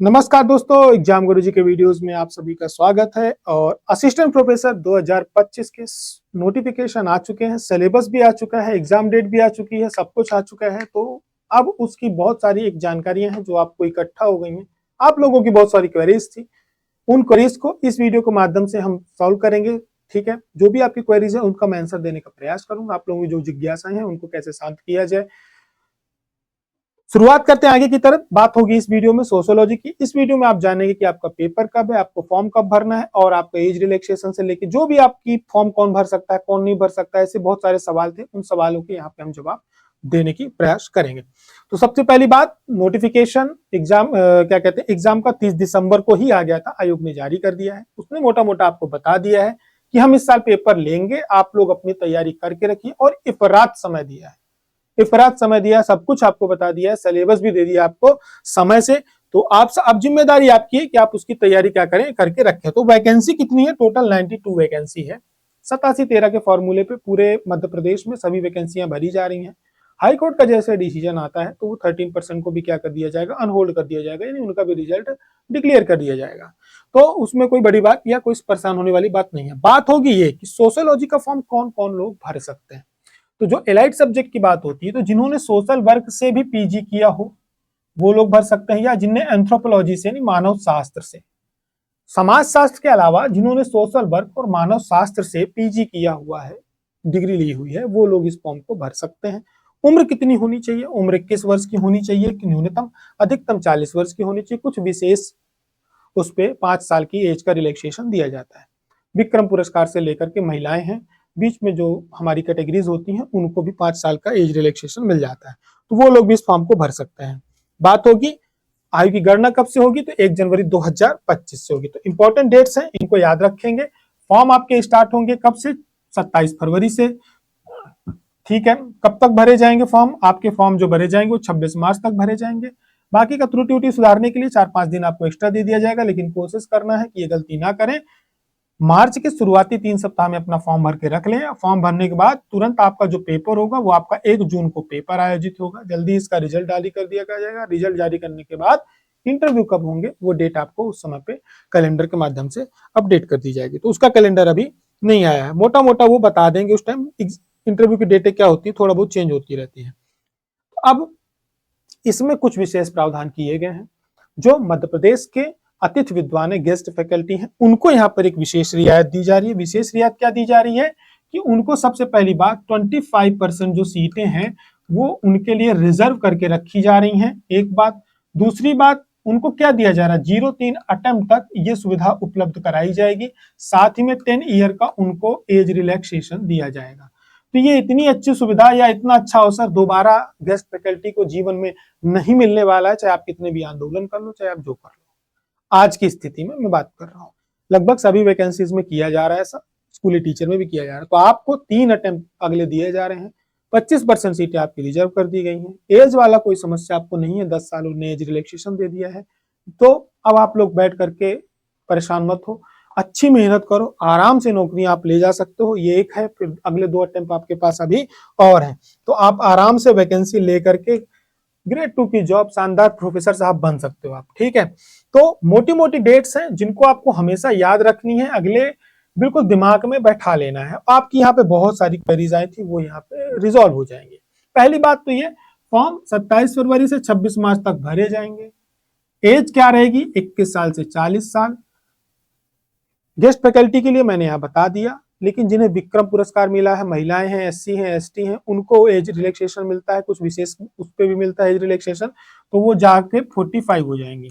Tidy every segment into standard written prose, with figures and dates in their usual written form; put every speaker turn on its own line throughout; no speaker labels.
नमस्कार दोस्तों, एग्जाम गुरुजी के वीडियोस में आप सभी का स्वागत है। और असिस्टेंट प्रोफेसर 2025 के नोटिफिकेशन आ चुके हैं, सिलेबस भी आ चुका है, एग्जाम डेट भी आ चुकी है, सब कुछ आ चुका है। तो अब उसकी बहुत सारी एक जानकारियां हैं जो आपको इकट्ठा हो गई हैं। आप लोगों की बहुत सारी क्वेरीज थी, उन क्वेरीज को इस वीडियो के माध्यम से हम सॉल्व करेंगे। ठीक है, जो भी आपकी क्वेरीज है उनका मैं आंसर देने का प्रयास करूंगा। आप लोगों की जो जिज्ञासाएं हैं उनको कैसे शांत किया जाए। शुरुआत करते हैं आगे की तरफ। बात होगी इस वीडियो में सोशियोलॉजी की। इस वीडियो में आप जानेंगे कि आपका पेपर कब है, आपको फॉर्म कब भरना है, और आपका एज रिलैक्सेशन से लेके जो भी आपकी फॉर्म कौन भर सकता है, कौन नहीं भर सकता है, ऐसे बहुत सारे सवाल थे। उन सवालों के यहाँ पे हम जवाब देने की प्रयास करेंगे। तो सबसे पहली बात, नोटिफिकेशन एग्जाम क्या कहते हैं, एग्जाम का 30 दिसंबर को ही आ गया था, आयोग ने जारी कर दिया है। उसने मोटा मोटा आपको बता दिया है कि हम इस साल पेपर लेंगे, आप लोग अपनी तैयारी करके रखिए। और इफरात समय दिया है, इफरात समय दिया, सब कुछ आपको बता दिया है, सिलेबस भी दे दिया आपको समय से। तो आप अब जिम्मेदारी आपकी है कि आप उसकी तैयारी क्या करें, करके रखें। तो वैकेंसी कितनी है? टोटल 92 वैकेंसी है। 87-13 के फॉर्मूले पे पूरे मध्य प्रदेश में सभी वैकेंसियां भरी जा रही हैं। हाई कोर्ट का जैसे डिसीजन आता है तो वो 13% को भी क्या कर दिया जाएगा, अनहोल्ड कर दिया जाएगा, यानी उनका भी रिजल्ट डिक्लेयर कर दिया जाएगा। तो उसमें कोई बड़ी बात या कोई परेशान होने वाली बात नहीं है। बात होगी ये कि सोशियोलॉजी का फॉर्म कौन कौन लोग भर सकते हैं। तो जो एलाइड सब्जेक्ट की बात होती है, तो जिन्होंने सोशल वर्क से भी पीजी किया हो वो लोग भर सकते हैं, या जिनने एंथ्रोपोलॉजी से यानी मानव शास्त्र से, समाज शास्त्र के अलावा जिन्होंने सोशल वर्क और मानव शास्त्र से पीजी किया हुआ है, डिग्री ली हुई है, वो लोग इस फॉर्म को भर सकते हैं। उम्र कितनी होनी चाहिए? उम्र 21 वर्ष की होनी चाहिए कि न्यूनतम, अधिकतम 40 वर्ष की होनी चाहिए। कुछ विशेष उस पे 5 साल की एज का रिलैक्सेशन दिया जाता है। विक्रम पुरस्कार से लेकर के महिलाएं हैं, बीच में जो हमारी कैटेगरीज होती हैं उनको भी 5 साल का एज रिलैक्सेशन मिल जाता है। तो वो लोग भी इस फॉर्म को भर सकते हैं। बात होगी आयु की गणना कब से होगी, तो 1 जनवरी 2025 से होगी। तो इंपॉर्टेंट डेट्स हैं, इनको याद रखेंगे। फॉर्म आपके स्टार्ट होंगे कब से? 27 फरवरी से। ठीक है, कब तक भरे जाएंगे फॉर्म? आपके फॉर्म जो भरे जाएंगे वो 26 मार्च तक भरे जाएंगे। बाकी का त्रुटि उटी सुधारने के लिए 4-5 दिन आपको एक्स्ट्रा दे दिया जाएगा, लेकिन कोशिश करना है कि ये गलती ना करें। मार्च के शुरुआती 3 सप्ताह में अपना फॉर्म भर के रख लें। फॉर्म भरने के बाद तुरंत आपका जो पेपर होगा वो आपका 1 जून को पेपर आयोजित होगा। जल्दी इसका रिजल्ट जारी कर दिया जाएगा। रिजल्ट जारी करने के बाद इंटरव्यू कब होंगे वो डेट आपको उस समय पे कैलेंडर के माध्यम से अपडेट कर दी जाएगी। तो उसका कैलेंडर अभी नहीं आया है, मोटा मोटा वो बता देंगे उस टाइम। इंटरव्यू की डेटें क्या होती है, थोड़ा बहुत चेंज होती रहती है। अब इसमें कुछ विशेष प्रावधान किए गए हैं। जो मध्य प्रदेश के अतिथि विद्वान है, गेस्ट फैकल्टी हैं, उनको यहाँ पर एक विशेष रियायत दी जा रही है। विशेष रियायत क्या दी जा रही है कि उनको सबसे पहली बात 25% जो सीटें हैं वो उनके लिए रिजर्व करके रखी जा रही हैं, एक बात। दूसरी बात, उनको क्या दिया जा रहा है, 0-3 अटेम्प्ट तक ये सुविधा उपलब्ध कराई जाएगी। साथ ही में 10 ईयर का उनको एज रिलैक्सेशन दिया जाएगा। तो ये इतनी अच्छी सुविधा या इतना अच्छा अवसर दोबारा गेस्ट फैकल्टी को जीवन में नहीं मिलने वाला है, चाहे आप कितने भी आंदोलन कर लो, चाहे आप जो कर लो। आज की स्थिति में मैं बात कर रहा हूँ, लगभग सभी वैकेंसीज में किया जा रहा है ऐसा, स्कूली टीचर में भी किया जा रहा है। तो आपको 3 अटेम्प्ट अगले दिए जा रहे हैं। 25% सीटें आपकी रिजर्व कर दी गई हैं। एज वाला कोई समस्या आपको नहीं है, 10 साल उन्हें एज रिलैक्सेशन दे दिया है। तो अब आप लोग बैठ करके परेशान मत हो, अच्छी मेहनत करो, आराम से नौकरी आप ले जा सकते हो। ये एक है, फिर अगले 2 अटेम्प्ट आपके पास अभी और हैं। तो आप आराम से वैकेंसी लेकर के ग्रेड 2 की जॉब, शानदार प्रोफेसर साहब बन सकते हो आप। ठीक है, तो मोटी मोटी डेट्स हैं जिनको आपको हमेशा याद रखनी है, अगले बिल्कुल दिमाग में बैठा लेना है। आपकी यहाँ पे बहुत सारी क्वेरीज आई थी, वो यहाँ पे रिजॉल्व हो जाएंगे। पहली बात तो ये, फॉर्म 27 फरवरी से 26 मार्च तक भरे जाएंगे। एज क्या रहेगी? 21 साल से 40 साल। गेस्ट फैकल्टी के लिए मैंने यहाँ बता दिया, लेकिन जिन्हें विक्रम पुरस्कार मिला है, महिलाएं हैं, एससी हैं, एसटी हैं, उनको एज रिलैक्सेशन मिलता है, कुछ विशेष उस पर भी मिलता है एज रिलैक्सेशन, तो वो जाके 45 हो जाएंगे।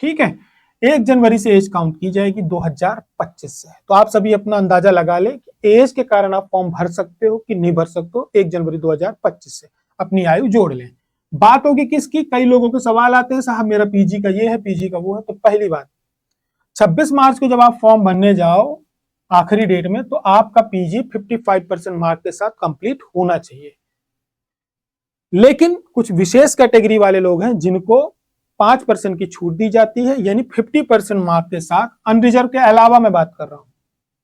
ठीक है, 1 जनवरी से एज काउंट की जाएगी 2025 से। तो आप सभी अपना अंदाजा लगा लें कि एज के कारण आप फॉर्म भर सकते हो कि नहीं भर सकते हो 1 जनवरी 2025 से। अपनी आयु जोड़ लें। बात होगी किसकी? कई लोगों के सवाल आते हैं, साहब मेरा पीजी का ये है, पीजी का वो है। तो पहली बात, 26 मार्च को जब आप फॉर्म भरने जाओ आखिरी डेट में, तो आपका पीजी 55% मार्क के साथ कंप्लीट होना चाहिए। लेकिन कुछ विशेष कैटेगरी वाले लोग हैं जिनको 5% की छूट दी जाती है, यानी 50% मार्क के साथ, अनरिजर्व के अलावा मैं बात कर रहा हूं।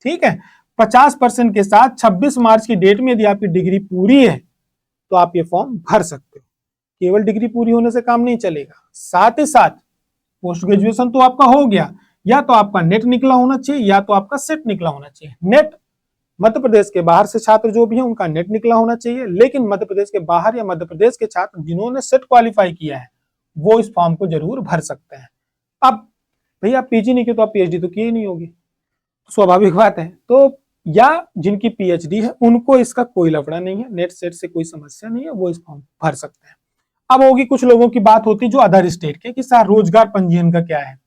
ठीक है, 50% के साथ 26 मार्च की डेट में यदि आपकी डिग्री पूरी है तो आप ये फॉर्म भर सकते हो। केवल डिग्री पूरी होने से काम नहीं चलेगा, साथ ही साथ पोस्ट ग्रेजुएशन तो आपका हो गया, या तो आपका नेट निकला होना चाहिए या तो आपका सेट निकला होना चाहिए। नेट मध्य प्रदेश के बाहर से छात्र जो भी है उनका नेट निकला होना चाहिए, लेकिन मध्य प्रदेश के बाहर या मध्य प्रदेश के छात्र जिन्होंने सेट क्वालिफाई किया है वो इस फॉर्म को जरूर भर सकते हैं। अब भैया आप पीजी नहीं किए तो आप पीएचडी तो किए ही नहीं होगी, स्वाभाविक बात है। तो या जिनकी पीएचडी है उनको इसका कोई लफड़ा नहीं है, नेट सेट से कोई समस्या नहीं है, वो इस फॉर्म भर सकते हैं। अब होगी कुछ लोगों की बात होती जो अदर स्टेट के कि सर रोजगार पंजीयन का क्या है।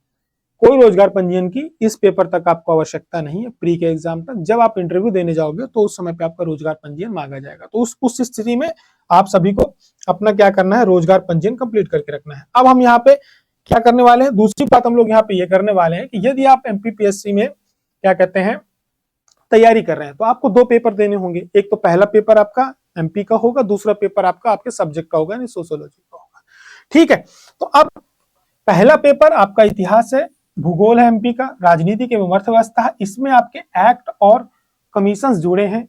कोई रोजगार पंजीयन की इस पेपर तक आपको आवश्यकता नहीं है, प्री के एग्जाम तक। जब आप इंटरव्यू देने जाओगे तो उस समय पे आपका रोजगार पंजीयन मांगा जाएगा, तो उस स्थिति में आप सभी को अपना क्या करना है, रोजगार पंजीयन कंप्लीट करके रखना है। अब हम यहाँ पे क्या करने वाले हैं, दूसरी बात हम लोग यहाँ पे ये करने वाले हैं कि यदि आप एमपीपीएससी में क्या कहते हैं तैयारी कर रहे हैं तो आपको 2 पेपर देने होंगे। एक तो पहला पेपर आपका एमपी का होगा, दूसरा पेपर आपका आपके सब्जेक्ट का होगा यानी सोशियोलॉजी का होगा। ठीक है, तो अब पहला पेपर आपका इतिहास है, भूगोल है एमपी का, राजनीति के अर्थव्यवस्था है। इसमें आपके एक्ट और कमीशंस जुड़े हैं,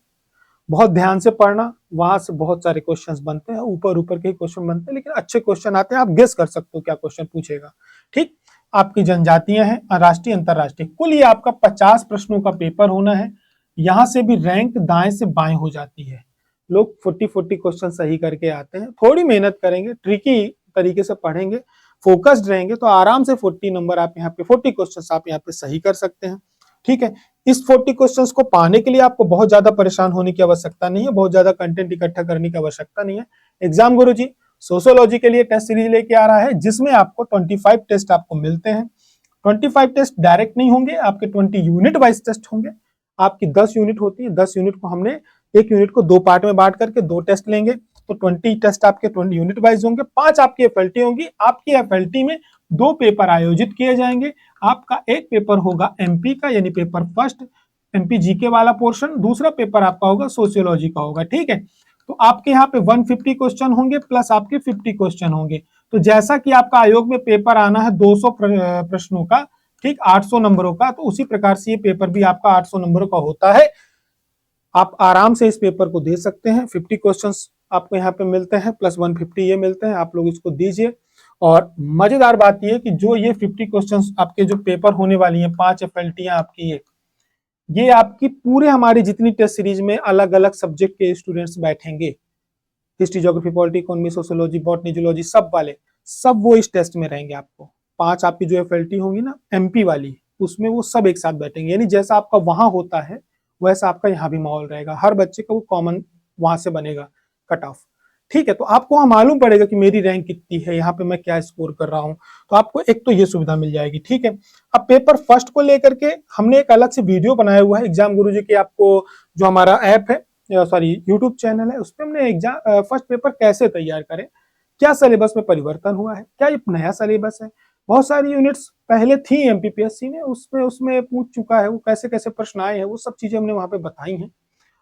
बहुत ध्यान से पढ़ना, वहां से बहुत सारे क्वेश्चंस बनते हैं, ऊपर ऊपर के क्वेश्चन बनते हैं लेकिन अच्छे क्वेश्चन आते हैं, आप गेस कर सकते हो क्या क्वेश्चन पूछेगा। ठीक, आपकी जनजातियां हैं, राष्ट्रीय अंतरराष्ट्रीय, कुल ये आपका 50 प्रश्नों का पेपर होना है। यहां से भी रैंक दाएं से बाएं हो जाती है, लोग 40 क्वेश्चन सही करके आते हैं। थोड़ी मेहनत करेंगे, ट्रिकी तरीके से पढ़ेंगे, फोकस्ड रहेंगे तो आराम से 40 नंबर आप यहाँ पे 40 क्वेश्चन आप यहाँ पे सही कर सकते हैं। ठीक है, इस 40 क्वेश्चंस को पाने के लिए आपको बहुत ज्यादा परेशान होने की आवश्यकता नहीं है, बहुत ज्यादा कंटेंट इकट्ठा करने की आवश्यकता नहीं है। एग्जाम गुरुजी सोशियोलॉजी के लिए टेस्ट सीरीज लेके आ रहा है जिसमें आपको 25 टेस्ट आपको मिलते हैं। 25 टेस्ट डायरेक्ट नहीं होंगे, आपके 20 यूनिट वाइज टेस्ट होंगे। आपकी 10 यूनिट होती है, 10 यूनिट को हमने एक यूनिट को 2 पार्ट में बांट करके 2 टेस्ट लेंगे, तो 20 टेस्ट आपके 20 यूनिट वाइज होंगे। 5 आपकी एफएलटी होंगी, आपकी एफएलटी में 2 पेपर आयोजित किए जाएंगे। आपका एक पेपर होगा एमपी का यानी पेपर फर्स्ट, एमपी जीके वाला पोर्शन, दूसरा पेपर आपका होगा सोशियोलॉजी का होगा। ठीक है, तो आपके यहाँ पे 150 क्वेश्चन होंगे प्लस आपके 50 क्वेश्चन होंगे। तो जैसा कि आपका आयोग में पेपर आना है 200 प्रश्नों का, ठीक 800 नंबरों का, तो उसी प्रकार से ये पेपर भी आपका 800 नंबरों का होता है। आप आराम से इस पेपर को दे सकते हैं। 50 क्वेश्चंस आपको यहाँ पे मिलते हैं प्लस 150 ये मिलते हैं, आप लोग इसको दीजिए। और मजेदार बात ये कि जो ये 50 क्वेश्चंस आपके जो पेपर होने वाली हैं, 5 एफएलटियां आपकी ये आपकी पूरे हमारी जितनी टेस्ट सीरीज में अलग अलग सब्जेक्ट के स्टूडेंट्स बैठेंगे, history, geography, polity, economy, sociology, botany, zoology, सब वाले सब वो इस टेस्ट में रहेंगे। आपको 5 आपकी जो एफएलटी होंगी ना एमपी वाली, उसमें वो सब एक साथ बैठेंगे, यानी जैसा आपका वहां होता है वैसा आपका यहाँ भी माहौल रहेगा। हर बच्चे का वो कॉमन वहां से बनेगा कट ऑफ। ठीक है, तो आपको वहां मालूम पड़ेगा कि मेरी रैंक कितनी है, यहाँ पे मैं क्या स्कोर कर रहा हूँ, तो आपको एक तो ये सुविधा मिल जाएगी। ठीक है, अब पेपर फर्स्ट को लेकर के हमने एक अलग से वीडियो बनाया हुआ है एग्जाम गुरुजी के, आपको जो हमारा ऐप है सॉरी यूट्यूब चैनल है, उसमें हमने एग्जाम फर्स्ट पेपर कैसे तैयार करें, क्या सिलेबस में परिवर्तन हुआ है, क्या ये नया सिलेबस है, बहुत सारी यूनिट्स पहले थी एमपीपीएससी में, उसमें पूछ चुका है, वो कैसे कैसे प्रश्न आए हैं, वो सब चीजें हमने वहां पे बताई हैं।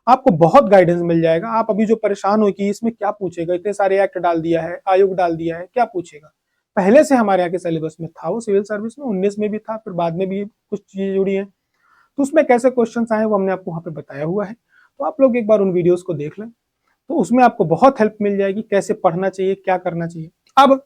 आपको बहुत गाइडेंस मिल जाएगा। आप अभी जो परेशान हो कि इसमें क्या पूछेगा, इतने सारे एक्ट डाल दिया है, आयोग डाल दिया है, क्या पूछेगा, पहले से हमारे यहाँ के सिलेबस में था, वो सिविल सर्विस में 19 में भी था, फिर बाद में भी कुछ चीजें जुड़ी है, तो उसमें कैसे क्वेश्चन आए वो हमने आपको वहां पे बताया हुआ है। तो आप लोग एक बार उन वीडियोस को देख लें, तो उसमें आपको बहुत हेल्प मिल जाएगी कैसे पढ़ना चाहिए, क्या करना चाहिए। अब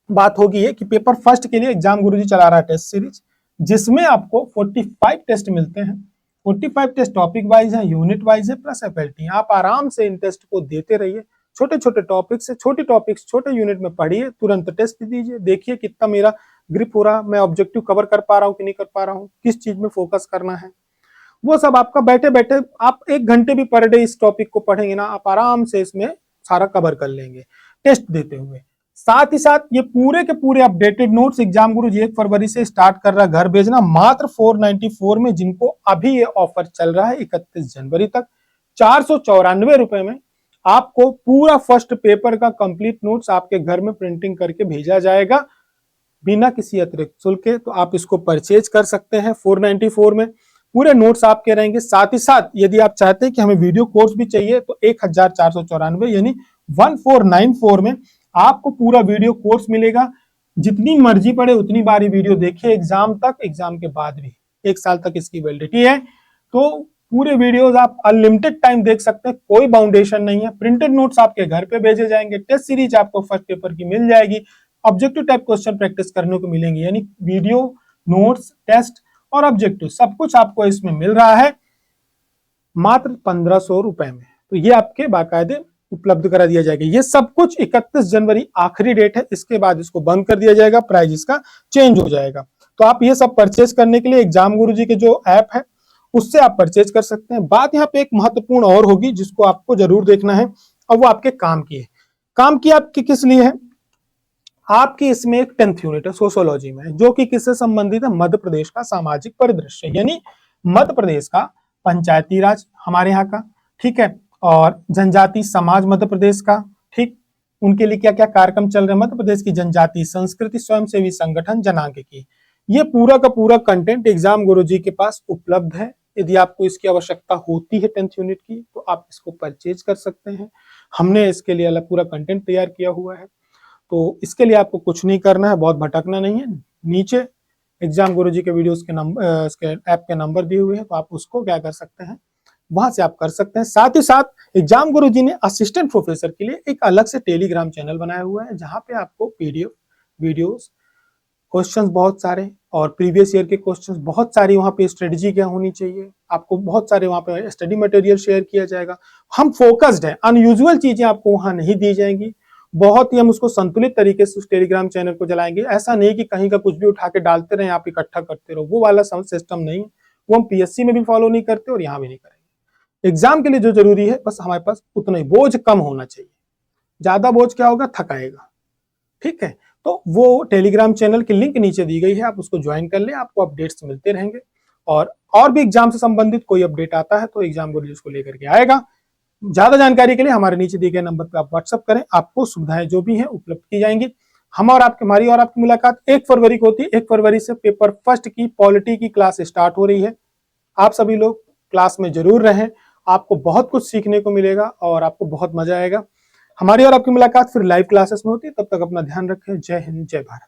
बात होगी ये कि पेपर फर्स्ट के लिए एग्जाम गुरुजी चला रहा है टेस्ट सीरीज, जिसमें आपको 45 टेस्ट मिलते हैं। 45 टेस्ट टॉपिक वाइज है, यूनिट वाइज है, प्लस एफएलटी। आप आराम से इन टेस्ट को देते रहिए, छोटे छोटे टॉपिक से, छोटे टॉपिक्स छोटे यूनिट में पढ़िए, तुरंत टेस्ट दीजिए, देखिए कितना मेरा ग्रिप हो रहा, मैं ऑब्जेक्टिव कवर कर पा रहा हूँ कि नहीं कर पा रहा हूँ, किस चीज में फोकस करना है, वो सब आपका बैठे बैठे आप 1 घंटे भी पर डे इस टॉपिक को पढ़ेंगे ना, आप आराम से इसमें सारा कवर कर लेंगे टेस्ट देते हुए। साथ ही साथ ये पूरे के पूरे अपडेटेड नोट्स एग्जाम गुरुजी 1 फरवरी से स्टार्ट कर रहा है घर भेजना, मात्र 494 में, जिनको अभी ये ऑफर चल रहा है 31 जनवरी तक। 494 रुपए में आपको पूरा फर्स्ट पेपर का कंप्लीट नोट्स आपके घर में प्रिंटिंग करके भेजा जाएगा बिना किसी अतिरिक्त शुल्क के। तो आप इसको परचेज कर सकते हैं 494 में, पूरे नोट्स आपके रहेंगे। साथ ही साथ यदि आप चाहते हैं कि हमें वीडियो कोर्स भी चाहिए तो 1494 यानी 1494 में आपको पूरा वीडियो कोर्स मिलेगा। जितनी मर्जी पड़े उतनी बारी वीडियो देखिए एग्जाम तक, एग्जाम के बाद भी 1 साल तक इसकी वैलिडिटी है। तो पूरे वीडियोस आप अनलिमिटेड टाइम देख सकते हैं, कोई बाउंडेशन नहीं है। प्रिंटेड नोट्स आपके घर पे भेजे जाएंगे, टेस्ट सीरीज आपको फर्स्ट पेपर की मिल जाएगी ऑब्जेक्टिव टाइप क्वेश्चन प्रैक्टिस करने को मिलेंगे, यानी वीडियो, नोट्स, टेस्ट और ऑब्जेक्टिव सब कुछ आपको इसमें मिल रहा है मात्र 1500 रुपए में। तो ये आपके बाकायदे उपलब्ध करा दिया जाएगा। ये सब कुछ 31 जनवरी आखिरी डेट है, इसके बाद इसको बंद कर दिया जाएगा, प्राइस इसका चेंज हो जाएगा। तो आप ये सब परचेज करने के लिए एग्जाम गुरुजी के जो ऐप है उससे आप परचेज कर सकते हैं। बात यहाँ पे एक महत्वपूर्ण और होगी जिसको आपको जरूर देखना है, और वो आपके काम की है। काम की आपकी किस लिए है? आपकी इसमें एक 10th यूनिट है सोशियोलॉजी में, जो कि किससे संबंधित है? मध्य प्रदेश का सामाजिक परिदृश्य, यानी मध्य प्रदेश का पंचायती राज हमारे यहाँ का, ठीक है, और जनजाति समाज मध्य प्रदेश का, ठीक, उनके लिए क्या क्या कार्यक्रम चल रहे हैं, मध्य प्रदेश की जनजाति संस्कृति स्वयंसेवी संगठन जनांगिकी, ये पूरा का पूरा कंटेंट एग्जाम गुरुजी के पास उपलब्ध है। यदि आपको इसकी आवश्यकता होती है 10th यूनिट की, तो आप इसको परचेज कर सकते हैं। हमने इसके लिए अलग पूरा कंटेंट तैयार किया हुआ है, तो इसके लिए आपको कुछ नहीं करना है, बहुत भटकना नहीं है। नीचे एग्जाम गुरुजी के वीडियोस के नंबर, इसके ऐप के नंबर दिए हुए हैं, तो आप उसको क्या कर सकते हैं, वहां से आप कर सकते हैं। साथ ही साथ एग्जाम गुरुजी ने असिस्टेंट प्रोफेसर के लिए एक अलग से टेलीग्राम चैनल बनाया हुआ है, जहां पे आपको पीडीएफ, वीडियोस, क्वेश्चंस बहुत सारे और प्रीवियस ईयर के क्वेश्चंस बहुत सारी, वहां पे स्ट्रेटजी क्या होनी चाहिए, आपको बहुत सारे वहां पे स्टडी मटेरियल शेयर किया जाएगा। हम फोकस्ड है, अनयूजुअल चीजें आपको वहां नहीं दी जाएंगी, बहुत ही हम उसको संतुलित तरीके से उस टेलीग्राम चैनल को चलाएंगे। ऐसा नहीं कि कहीं का कुछ भी उठा के डालते रहे, आप इकट्ठा करते रहो, वो वाला सिस्टम नहीं, वो हम पीएससी में भी फॉलो नहीं करते और यहाँ भी नहीं करेंगे। एग्जाम के लिए जो जरूरी है बस हमारे पास उतना ही, बोझ कम होना चाहिए, ज्यादा बोझ क्या होगा, थकाएगा, ठीक है। तो वो टेलीग्राम चैनल की लिंक नीचे दी गई है, आप उसको ज्वाइन कर लें, आपको अपडेट्स मिलते रहेंगे, और भी एग्जाम से संबंधित कोई अपडेट आता है तो एग्जाम गुरुजी उसको लेकर के आएगा। ज्यादा जानकारी के लिए हमारे नीचे दिए गए नंबर पर आप व्हाट्सअप करें, आपको सुविधाएं जो भी हैं उपलब्ध की जाएंगी। हमारी और आपकी मुलाकात 1 फरवरी को होती है। 1 फरवरी से पेपर फर्स्ट की पॉलिटी की क्लास स्टार्ट हो रही है। आप सभी लोग क्लास में जरूर रहें, आपको बहुत कुछ सीखने को मिलेगा और आपको बहुत मजा आएगा। हमारी और आपकी मुलाकात फिर लाइव क्लासेस में होती है, तब तक अपना ध्यान रखें। जय हिंद, जय भारत।